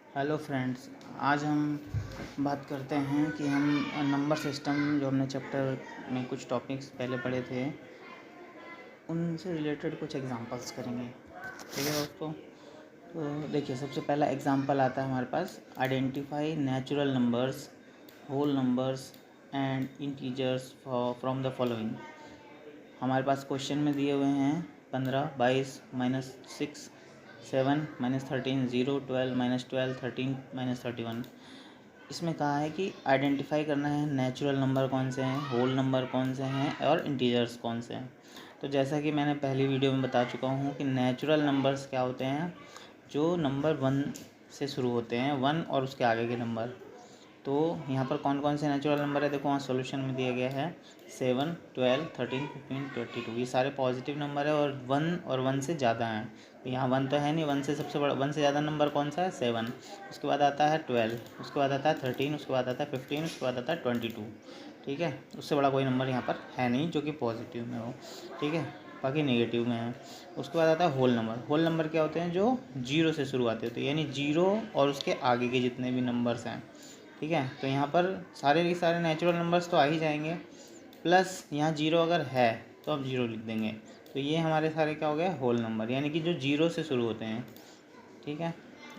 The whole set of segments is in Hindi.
हेलो फ्रेंड्स, आज हम बात करते हैं कि हम नंबर सिस्टम जो हमने चैप्टर में कुछ टॉपिक्स पहले पढ़े थे उनसे रिलेटेड कुछ एग्जांपल्स करेंगे। ठीक है दोस्तों, तो देखिए सबसे पहला एग्जांपल आता है हमारे पास, identify natural numbers, whole numbers and integers from the following. हमारे पास क्वेश्चन में दिए हुए हैं 15, 22, -6, 7, -13, 0, 12, -12, 13, -31। इसमें कहा है कि आइडेंटिफाई करना है नेचुरल नंबर कौन से हैं, होल नंबर कौन से हैं और इंटीजर्स कौन से हैं। तो जैसा कि मैंने पहली वीडियो में बता चुका हूँ कि नेचुरल नंबर्स क्या होते हैं, जो नंबर 1 से शुरू होते हैं, 1 और उसके आगे के नंबर। तो यहाँ पर कौन कौन से नेचुरल नंबर है, देखो वहाँ सॉल्यूशन में दिया गया है 7, 12, 13, 15, 22। ये सारे पॉजिटिव नंबर है और 1 और 1 से ज़्यादा हैं। तो यहाँ 1 तो है नहीं, 1 से सबसे बड़ा, 1 से ज़्यादा नंबर कौन सा है, 7। उसके बाद आता है 12, उसके बाद आता है 13, उसके बाद आता है 15, उसके बाद आता है 22। ठीक है, उससे बड़ा कोई नंबर यहाँ पर है नहीं जो कि पॉजिटिव में हो। ठीक है, बाकी नेगेटिव में है। उसके बाद आता है होल नंबर। होल नंबर क्या होते हैं, जो 0 से शुरुआत होते हैं, यानी 0 और उसके आगे के जितने भी नंबर्स हैं। ठीक है, तो यहाँ पर सारे के सारे नेचुरल नंबर्स तो आ ही जाएंगे, प्लस यहाँ 0 अगर है तो आप 0 लिख देंगे। तो ये हमारे सारे क्या हो गए, होल नंबर, यानी कि जो 0 से शुरू होते हैं। ठीक है,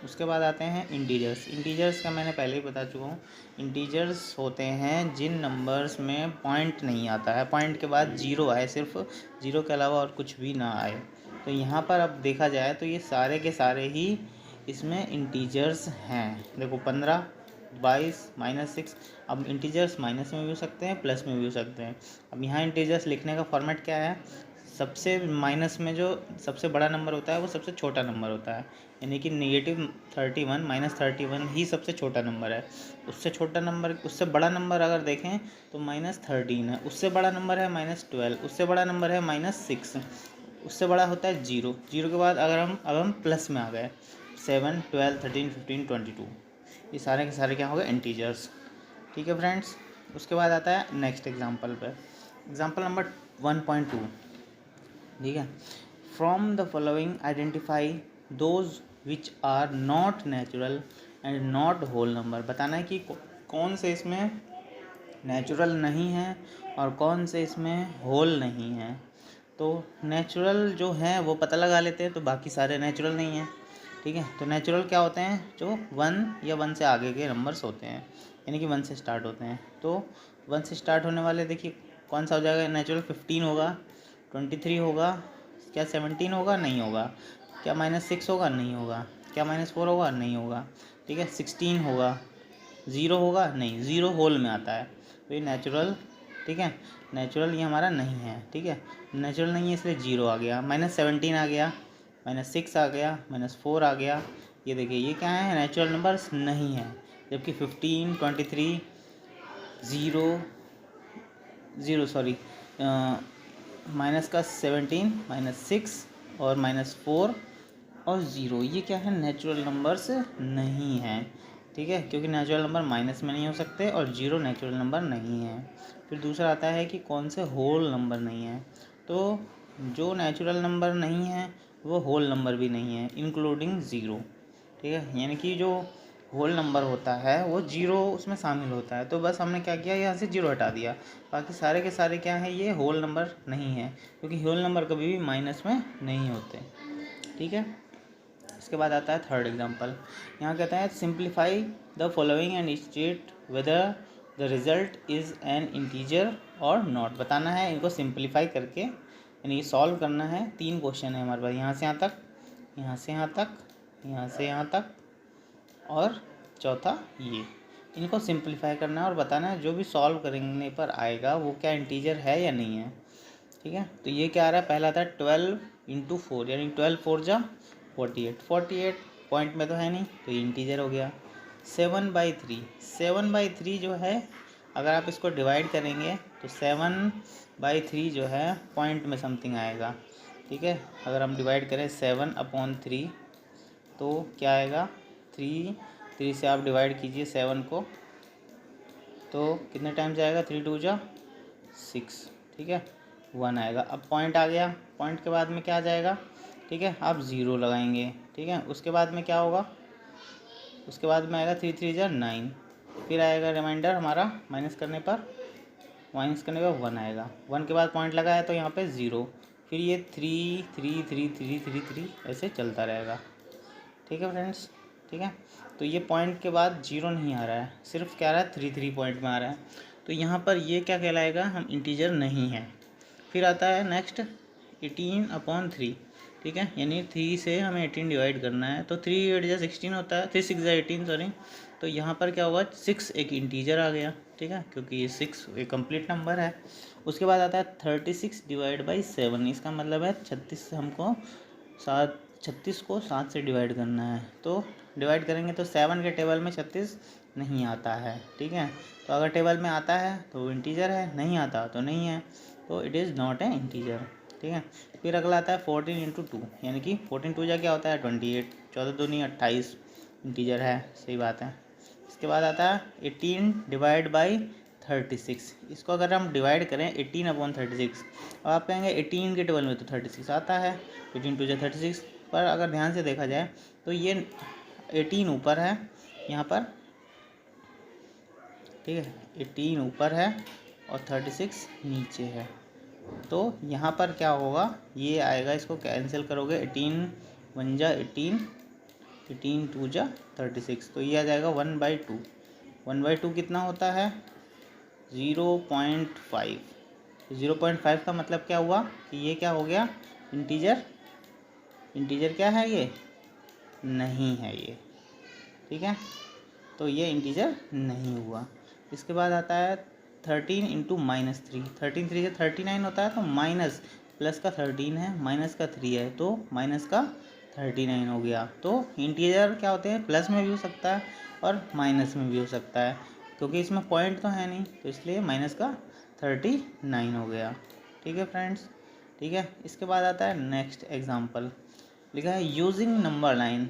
उसके बाद आते हैं इंटीजर्स। इंटीजर्स का मैंने पहले ही बता चुका हूँ। इंटीजर्स होते हैं जिन नंबर्स में पॉइंट नहीं आता है, पॉइंट के बाद 0 आए, सिर्फ 0 के अलावा और कुछ भी ना आए। तो यहाँ पर अब देखा जाए तो ये सारे के सारे ही इसमें इंटीजर्स हैं। देखो 15, 22, -6। अब इंटीजर्स माइनस में भी हो सकते हैं, प्लस में भी हो सकते हैं। अब यहाँ इंटीजर्स लिखने का फॉर्मेट क्या है, सबसे माइनस में जो सबसे बड़ा नंबर होता है वो सबसे छोटा नंबर होता है, यानी कि -31 -31 ही सबसे छोटा नंबर है। उससे छोटा नंबर, उससे बड़ा नंबर अगर देखें तो -13 है, उससे बड़ा नंबर है -12, उससे बड़ा नंबर है -6, उससे बड़ा होता है 0। 0 के बाद अगर हम प्लस में आ गए, 7, 12, 13, 15, 22। ये सारे के सारे क्या हो गए, इंटीजर्स। ठीक है फ्रेंड्स, उसके बाद आता है नेक्स्ट एग्जांपल पे, एग्जांपल नंबर 1.2। ठीक है, from the following identify those which are not natural and not whole number. बताना है कि कौन से इसमें नेचुरल नहीं है और कौन से इसमें होल नहीं है। तो नेचुरल जो है वो पता लगा लेते हैं, तो बाकी सारे नेचुरल नहीं हैं। ठीक है, तो नेचुरल क्या होते हैं, जो 1 या 1 से आगे के नंबर्स होते हैं, यानी कि 1 से स्टार्ट होते हैं। तो 1 से स्टार्ट होने वाले देखिए कौन सा हो जाएगा नेचुरल, 15 होगा, 23 होगा, क्या 17 होगा, नहीं होगा, क्या -6 होगा, नहीं होगा, क्या -4 होगा, नहीं होगा। ठीक है, 16 होगा, 0 होगा, नहीं, 0 होल में आता है, तो ये नेचुरल। ठीक है, नेचुरल ये हमारा नहीं है। ठीक है, नेचुरल नहीं है इसलिए 0 आ गया, -17 आ गया, -6 आ गया, -4 आ गया। ये देखिए ये क्या है, नेचुरल नंबर्स नहीं है। जबकि 15, 23, 0, 0 सॉरी, माइनस का 17, -6 और -4 और 0, ये क्या है, नेचुरल नंबर्स नहीं हैं। ठीक है, क्योंकि नेचुरल नंबर माइनस में नहीं हो सकते और 0 नेचुरल नंबर नहीं है। फिर दूसरा आता है कि कौन से होल नंबर नहीं है। तो जो नेचुरल नंबर नहीं है वो होल नंबर भी नहीं है, इंक्लूडिंग 0। ठीक है, यानी कि जो होल नंबर होता है वो 0 उसमें शामिल होता है। तो बस हमने क्या किया, यहाँ से 0 हटा दिया, बाकी सारे के सारे क्या है, ये होल नंबर नहीं है, क्योंकि होल नंबर कभी भी माइनस में नहीं होते। ठीक है, इसके बाद आता है थर्ड एग्जांपल। यहाँ कहता है simplify the following and state whether the result is an integer और नॉट। बताना है इनको सिंप्लीफाई करके, यानी ये सॉल्व करना है। 3 क्वेश्चन है हमारे पास, यहाँ से यहाँ तक, यहाँ से यहाँ तक, यहाँ से यहाँ तक, और चौथा ये। इनको सिंप्लीफाई करना है और बताना है जो भी सॉल्व करने पर आएगा वो क्या इंटीजर है या नहीं है। ठीक है, तो ये क्या आ रहा है, पहला था 12 × 4, यानी 12 4 जा 48, 48 पॉइंट में तो है नहीं, तो ये इंटीजर हो गया। 7/3, 7/3 जो है, अगर आप इसको डिवाइड करेंगे तो 7/3 जो है पॉइंट में समथिंग आएगा। ठीक है, अगर हम डिवाइड करें 7/3 तो क्या आएगा, 3 से आप डिवाइड कीजिए 7 को, तो कितने टाइम्स आएगा, 3 2 जा 6। ठीक है, 1 आएगा। अब पॉइंट आ गया, पॉइंट के बाद में क्या आ जाएगा, ठीक है, आप 0 लगाएंगे। ठीक है, उसके बाद में क्या होगा, उसके बाद में आएगा 3 3 9, फिर आएगा रिमाइंडर हमारा माइनस करने पर 1 आएगा। 1 के बाद पॉइंट लगा है तो यहाँ पे 0, फिर ये 3 3 3 3 3 3 ऐसे चलता रहेगा। ठीक है फ्रेंड्स, ठीक है। तो ये पॉइंट के बाद 0 नहीं आ रहा है, सिर्फ क्या आ रहा है 3 3 पॉइंट में आ रहा है, तो यहाँ पर ये क्या कहलाएगा, हम इंटीजर नहीं है। फिर आता है नेक्स्ट 18/3, ठीक है, यानी 3 से हमें 18 डिवाइड करना है, तो 3 8 16 होता है, 3 6 18 सॉरी। तो यहाँ पर क्या होगा, 6 एक इंटीजर आ गया, ठीक है, क्योंकि ये 6 एक कंप्लीट नंबर है। उसके बाद आता है 36 डिवाइड बाई 7, इसका मतलब है 36 से हमको 36 को 7 से डिवाइड करना है। तो डिवाइड करेंगे तो 7 के टेबल में 36 नहीं आता है, ठीक है। तो अगर टेबल में आता है तो इंटीजर है, नहीं आता तो नहीं है, तो it is not a integer, ठीक है। फिर अगला आता है 14 × 2, यानी कि 14 2 क्या होता है 28, 14 दूनी 28 इंटीजर है, सही बात है। इसके बाद आता है 18 डिवाइड बाई 36, इसको अगर हम डिवाइड करें 18/36, अब आप कहेंगे 18 के टेबल में तो 36 आता है, 18 2 36, पर अगर ध्यान से देखा जाए तो ये 18 ऊपर है यहाँ पर, ठीक है, 18 ऊपर है और 36 नीचे है, तो यहाँ पर क्या होगा, ये आएगा, इसको कैंसिल करोगे 18 1 जा 18, 18 2 जा 36, तो ये आ जाएगा 1/2। 1/2 कितना होता है 0.5। 0.5 का मतलब क्या हुआ कि ये क्या हो गया, इंटीजर। इंटीजर क्या है, ये नहीं है ये, ठीक है, तो ये इंटीजर नहीं हुआ। इसके बाद आता है 13 × -3, 13 3 से 39 होता है, तो माइनस प्लस का 13 है, माइनस का 3 है, तो माइनस का 39 हो गया। तो इंटीजर क्या होते हैं, प्लस में भी हो सकता है और माइनस में भी हो सकता है, क्योंकि इसमें पॉइंट तो है नहीं, तो इसलिए माइनस का 39 हो गया, ठीक है फ्रेंड्स, ठीक है। इसके बाद आता है नेक्स्ट एग्जांपल, लिखा है using number line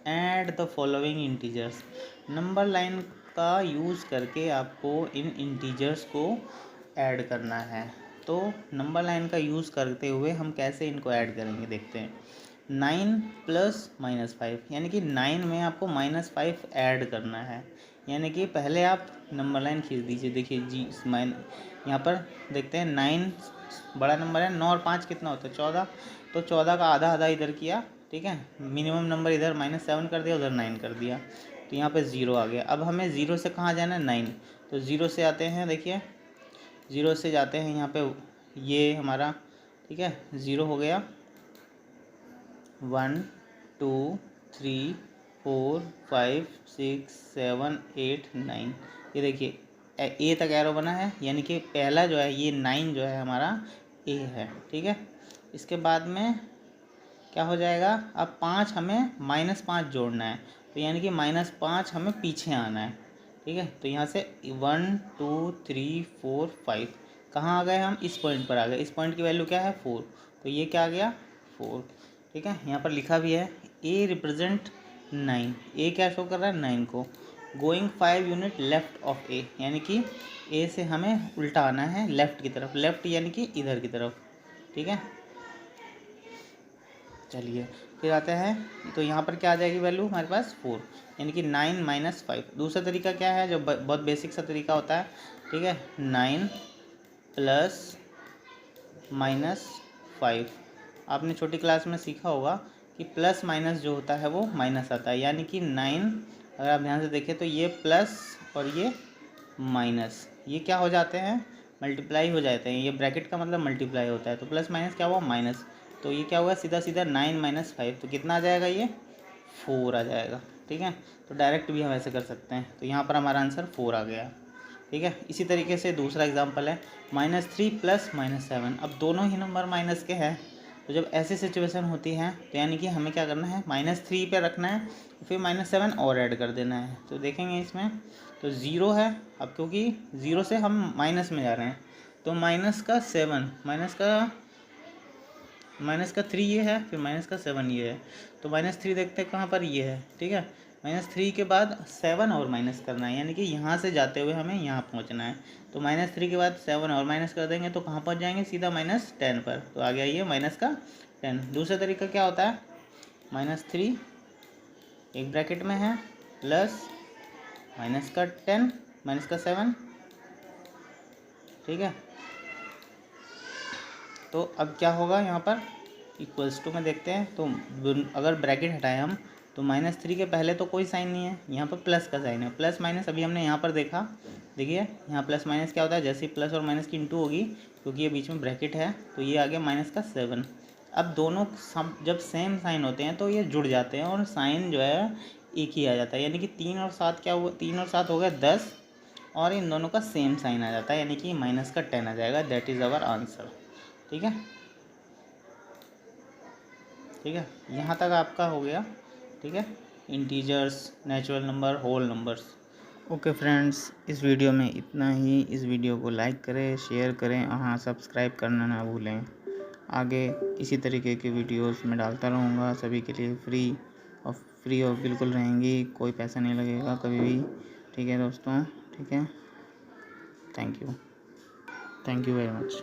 add the following integers. Number line का यूज़ करके आपको इन इंटीजर्स को ऐड करना है। तो नंबर लाइन का यूज़ करते हुए हम कैसे इनको ऐड करेंगे देखते हैं। 9 + -5, यानी कि 9 में आपको -5 ऐड करना है, यानी कि पहले आप नंबर लाइन खींच दीजिए। देखिए जी, यहाँ पर देखते हैं 9 बड़ा नंबर है, 9 और 5 कितना होता है 14, तो 14 का आधा आधा इधर किया, ठीक है, मिनिमम नंबर इधर -7 कर दिया, उधर 9 कर दिया, तो यहाँ पे 0 आ गया। अब हमें 0 से कहाँ जाना है 9, तो 0 से आते हैं, देखिए 0 से जाते हैं यहाँ पे, ये हमारा, ठीक है, 0 हो गया, 1 2 3 4 5 6 7 8 9, ये देखिए ए तक एरो बना है, यानी कि पहला जो है ये 9 जो है हमारा ए है, ठीक है। इसके बाद में क्या हो जाएगा, अब 5 हमें -5 जोड़ना है, तो यानी कि -5 हमें पीछे आना है, ठीक है। तो यहाँ से 1 2 3 4 5 कहाँ आ गए हम, इस पॉइंट पर आ गए, इस पॉइंट की वैल्यू क्या है 4, तो ये क्या आ गया 4, ठीक है। यहाँ पर लिखा भी है ए रिप्रेजेंट 9, ए क्या शो कर रहा है 9 को, गोइंग 5 यूनिट लेफ्ट ऑफ ए, यानी कि ए से हमें उल्टा आना है लेफ़्ट की तरफ, लेफ़्ट यानी कि इधर की तरफ, ठीक है। चलिए फिर आते हैं, तो यहाँ पर क्या आ जाएगी वैल्यू हमारे पास 4, यानी कि 9 - 5। दूसरा तरीका क्या है, जो बहुत बेसिक सा तरीका होता है, ठीक है, 9 + -5। आपने छोटी क्लास में सीखा होगा कि प्लस माइनस जो होता है वो माइनस आता है, यानी कि 9, अगर आप ध्यान से देखें तो ये प्लस और ये माइनस, ये क्या हो जाते हैं, मल्टीप्लाई हो जाते हैं, ये ब्रैकेट का मतलब मल्टीप्लाई होता है, तो प्लस माइनस क्या हुआ माइनस, तो ये क्या हुआ सीधा सीधा 9 - 5, तो कितना आ जाएगा, ये 4 आ जाएगा, ठीक है। तो डायरेक्ट भी हम ऐसे कर सकते हैं, तो यहाँ पर हमारा आंसर 4 आ गया, ठीक है। इसी तरीके से दूसरा एग्जांपल है -3 + -7। अब दोनों ही नंबर माइनस के हैं, तो जब ऐसी सिचुएशन होती है तो यानी कि हमें क्या करना है, -3 पे रखना है, फिर -7 और ऐड कर देना है। तो देखेंगे इसमें तो 0 है, अब क्योंकि 0 से हम माइनस में जा रहे हैं, तो -7 -3 ये है, फिर -7 ये है, तो -3 देखते हैं कहाँ पर, ये है, ठीक है। -3 के बाद 7 और माइनस करना है, यानी कि यहाँ से जाते हुए हमें यहाँ पहुँचना है, तो -3 के बाद 7 और माइनस कर देंगे तो कहाँ पहुँच जाएंगे, सीधा -10 पर, तो आ गया ये -10। दूसरा तरीका क्या होता है, -3 एक ब्रैकेट में है, प्लस माइनस का 10 माइनस का 7, ठीक है। तो अब क्या होगा यहाँ पर इक्वल्स टू में देखते हैं, तो अगर ब्रैकेट हटाएं हम तो -3 के पहले तो कोई साइन नहीं है, यहाँ पर प्लस का साइन है। प्लस माइनस अभी हमने यहाँ पर देखा, देखिए यहाँ प्लस माइनस क्या होता है, जैसे ही प्लस और माइनस की इंटू होगी, क्योंकि ये बीच में ब्रैकेट है तो ये आ गया -7। अब दोनों जब सेम साइन होते हैं तो ये जुड़ जाते हैं और साइन जो है एक ही आ जाता है, यानी कि 3 और 7 क्या हुआ, 3 और 7 हो गया 10, और इन दोनों का सेम साइन आ जाता है, यानी कि -10 आ जाएगा। दैट इज़ आवर आंसर, ठीक है। ठीक है, यहाँ तक आपका हो गया, ठीक है, integers, natural number, whole numbers. Okay friends, इस वीडियो में इतना ही। इस वीडियो को लाइक करें, शेयर करें और हाँ, सब्सक्राइब करना ना भूलें। आगे इसी तरीके की वीडियोस मैं डालता रहूँगा, सभी के लिए फ्री और बिल्कुल रहेंगी, कोई पैसा नहीं लगेगा कभी भी, ठीक है दोस्तों, ठीक है। Thank you very much.